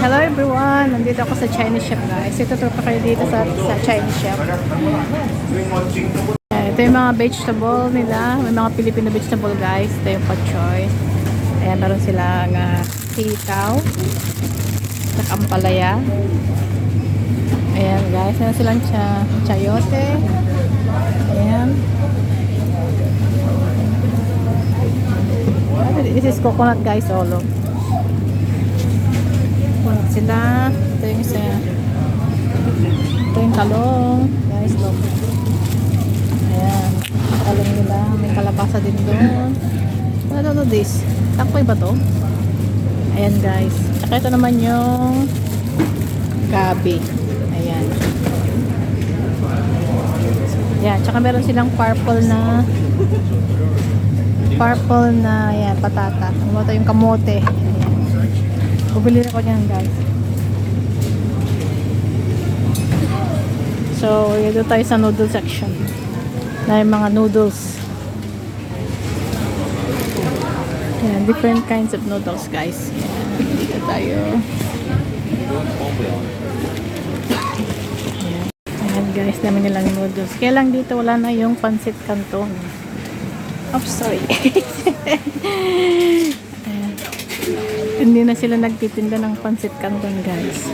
Hello everyone! Nandito ako sa Chinese shop guys. Ito pa kayo dito sa Chinese shop. Ito yung mga vegetable nila. May mga Filipino vegetable guys. Ito yung pak choy. Ayan, meron silang sitaw. At ampalaya. Ayan guys. Meron silang chayote. Ayan. This is coconut guys all. Sila, ito yung talong guys, look. Ayan, talong nila, may kalabasa din doon. Ano to this? Takpoy ba to? Ayan guys, tsaka ito naman yung gabi. Ayan. Ayan, tsaka meron silang purple na ayan, patata. Ito yung kamote. Ayan. Bumili ako niyan guys. So, dito tayo sa noodle section. Na yung mga noodles. Ayan, different kinds of noodles guys. Ayan, dito tayo. Ayan guys, dami nilang noodles. Kaya lang dito wala na yung pancit canton. Oh, sorry. Ayan. Hindi na sila nagtitinda ng pancit canton guys.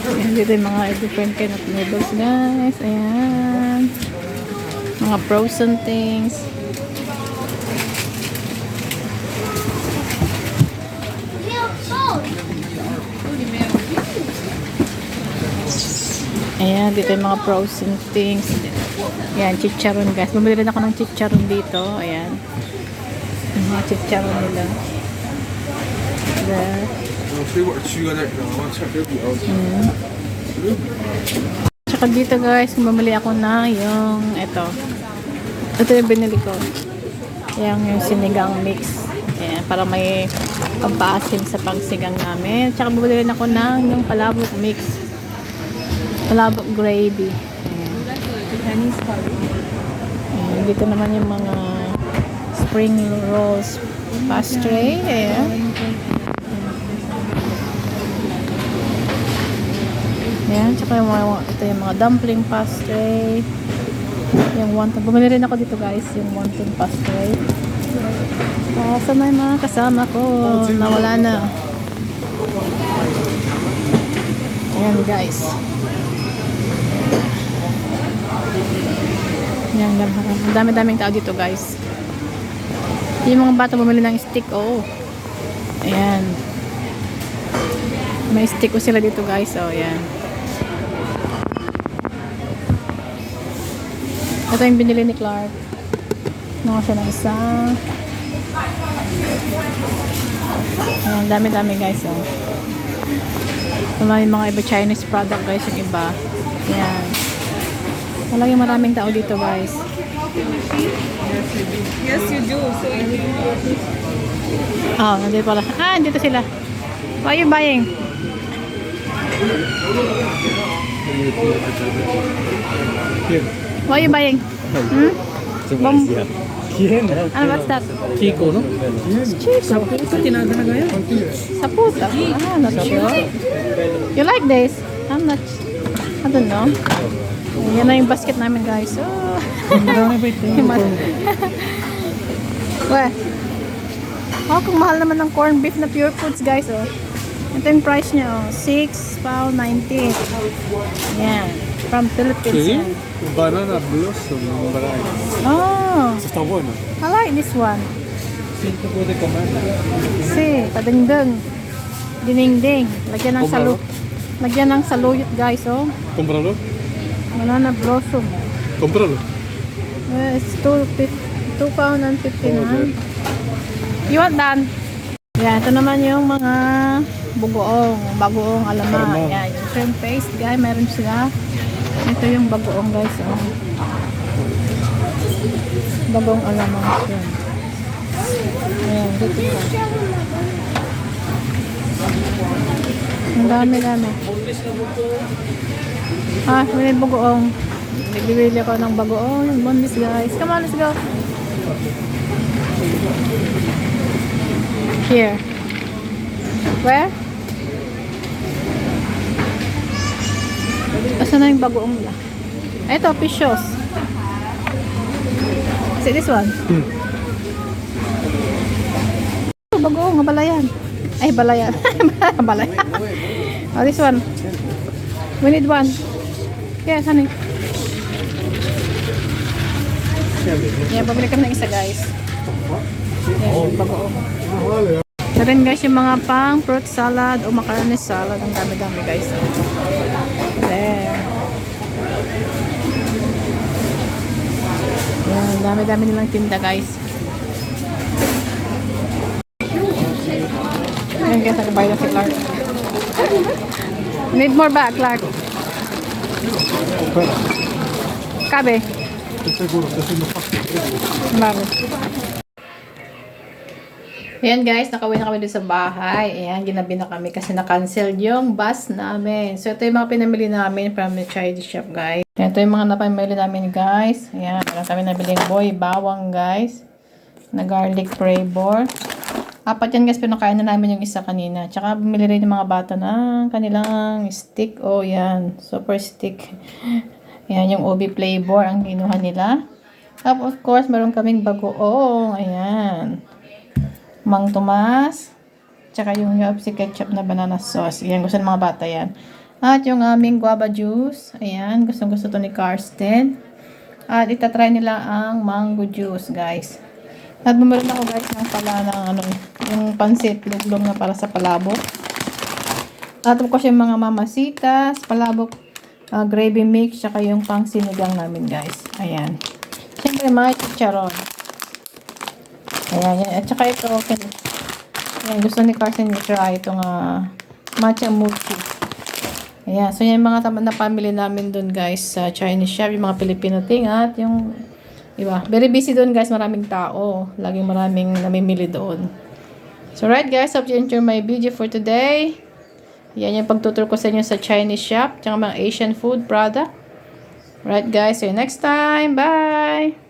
Ayan, dito yung mga different kind of noodles guys. Ayan. Mga frozen things. Ayan, dito yung mga frozen things. Ayan, chicharon guys. Bumili rin ako ng chicharon dito. Ayan. Yung mga chicharon nila. There. Tsaka dito guys, bumili ako na yung ito yung binili ko. Yung sinigang mix. Ayan, para may pampaasim sa pagsigang namin. Tsaka bumili rin ako ng yung palabok mix. Palabok gravy. Ayan. Ayan, dito naman yung mga spring rolls pastry. Ayan. Ayan, tsaka ito yung mga dumpling pastry. Yung wonton. Bumili rin ako dito guys, yung wonton pastry. Saan na yung mga kasama ko? Nawala na. Ayan guys. Ayan, ang dami-daming tao dito guys. Yung mga bata bumili ng stick, oh. Ayan. May stick ko sila dito guys, oh, ayan. Ito yung binili ni Clark. Naka siya ng isa. Ayan, dami-dami guys, oh. Yung mga iba Chinese product guys, yung iba. Ayan. Talagang maraming tao dito guys. Yes, you do. So Oh, nandito pala. Ah, nandito sila. What are you buying? What are you buying? Hmm? Bom. Ano, what's that? Chico, no? Chico. Ito, tinaga na gaya. Saputa. Ah, not sure. You like this? I'm not. I don't know. Yan na yung basket namin guys. Oh. Marami ba ito? Weh. Oh, kung mahal naman ng corned beef na pure foods guys, oh. Ito yung price niya, oh. £6.90. Yan. From Philippines. Sí, Yan. banana blossom. Oh, Está bueno. I like this one. Sí, se puede comer. Si, padingding. Diningding. Lagyan ng Compralo. Lagyan ng saluyot guys, oh. Cómpralo. Banana blossom. Cómpralo. It's £2.59. You want that? Yan, ito naman yung mga bagoong alaman. Yan, yung shrimp paste, guys, meron sila. Ito yung bagoong, guys, oh. Bagoong alaman. Yan. Ayan, dito pa. Ang dami. Ah, may bagoong. Nagbibili ako ng bagoong. Yung bondis, guys. Come on, let's go. Here. Where? Asan na yung bagoong nila? Ito, fish sauce. Is it this one? Oh, bagoong, balayan. Ay, balayan. Balayan. Oh, this one. We need one. Yes, honey. Yeah, bumili kami ng isa, guys. Yan, yung bagoong. Meron guys yung mga pang fruit salad o macaroni salad. Ang dami-dami guys. There. Yan, dami-dami nilang tinda guys. Yan guys, nakabayad na si Clark. Need more ba, Clark? Kabe. Seguro, kasi mapakit. Bago. Ayan guys, nakawin na kami doon sa bahay. Ayan, ginabi na kami kasi na-cancel yung bus namin. So, ito yung mga pinamili namin from the Chinese shop, guys. Ayan, ito yung mga napamili namin, guys. Ayan, meron kami nabiling boy bawang, guys. Na garlic flavor. 4 yan, guys, pero nakain na namin yung isa kanina. Tsaka, bumili rin yung mga bata ng kanilang stick. Oh, yan. Super stick. Ayan, yung ubi flavor ang kinuha nila. Tapos, of course, meron kaming bagoong. Ayan. Mang Tomas, tsaka yung UFC ketchup na banana sauce. Ayan, gusto ng mga bata yan. At yung aming guava juice. Ayan, gustong-gusto to ni Karsten. At itatry nila ang mango juice, guys. At bumili ako, guys, ng pala ng ano, yung pansit, luglong na para sa palabok. At of course, yung mga mamasitas, palabok, gravy mix, tsaka yung pang sinigang namin, guys. Ayan. Siyempre, mga chicharon. Ayan, yan. At saka ito, okay. Ayan, gusto ni Carson i-try itong matcha mochi. Ayan, so yan yung mga na family namin dun guys sa Chinese shop, yung mga Filipino thing at yung iba. Very busy dun guys, maraming tao. Laging maraming namimili doon. So right guys, hope you enjoy my video for today. Yan yung pagtutur ko sa inyo sa Chinese shop, tsaka mga Asian food product. Right guys, see you next time. Bye!